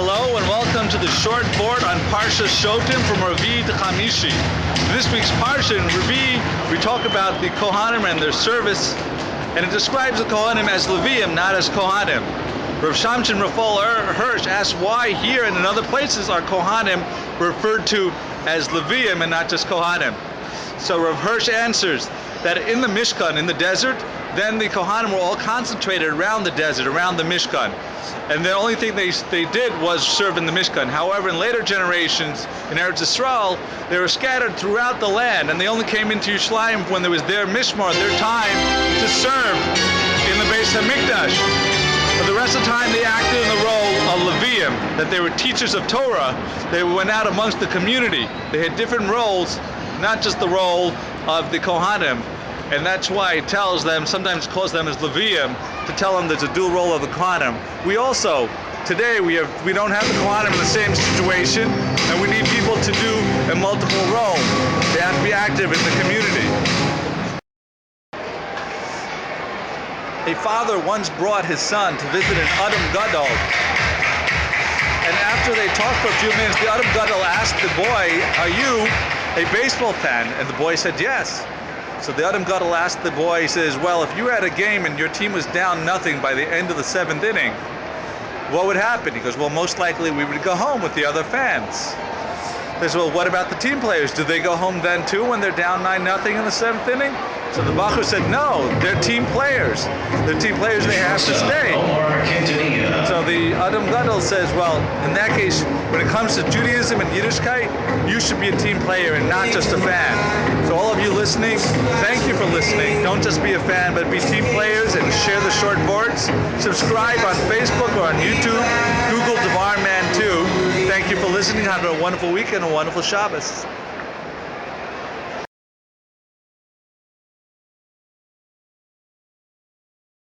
Hello and welcome to the short Vort on Parsha Shoftim from Revii to Chamishi. This week's Parsha in Revii, we talk about the Kohanim and their service, and it describes the Kohanim as Leviim, not as Kohanim. Rav Shamshin Rafal Hirsch asks why here and in other places are Kohanim referred to as Leviim and not just Kohanim. So Rav Hirsch answers that in the Mishkan, in the desert, then the Kohanim were all concentrated around the desert, around the Mishkan. And the only thing they did was serve in the Mishkan. However, in later generations, in Eretz Yisrael, they were scattered throughout the land, and they only came into Yerushalayim when there was their mishmar, their time to serve in the Beis HaMikdash. But the rest of the time, they acted in the role of Leviim, that they were teachers of Torah. They went out amongst the community. They had different roles, not just the role of the Kohanim. And that's why it tells them, sometimes calls them as Leviim, to tell them there's a dual role of the Kohanim. We also, today, we don't have the Kohanim in the same situation, and we need people to do a multiple role. They have to be active in the community. A father once brought his son to visit an Adam Gadol, and after they talked for a few minutes, the Adam Gadol asked the boy, "Are you a baseball fan?" And the boy said yes. So the Adam Gadol asked the boy, he says, "Well, if you had a game and your team was down nothing by the end of the 7th inning, what would happen?" He goes, "Well, most likely we would go home with the other fans." He says, "Well, what about the team players? Do they go home then too when they're down 9-0 in the 7th inning?" So the Bachur said, "No, they're team players. They're team players, they have to stay." So the Adam Gadol says, "Well, in that case, when it comes to Judaism and Yiddishkeit, you should be a team player and not just a fan." So all of you listening, thank you for listening. Don't just be a fan, but be team players and share the short Vorts. Subscribe on Facebook or on YouTube. Google Devar Man 2. Thank you for listening. Have a wonderful week and a wonderful Shabbos.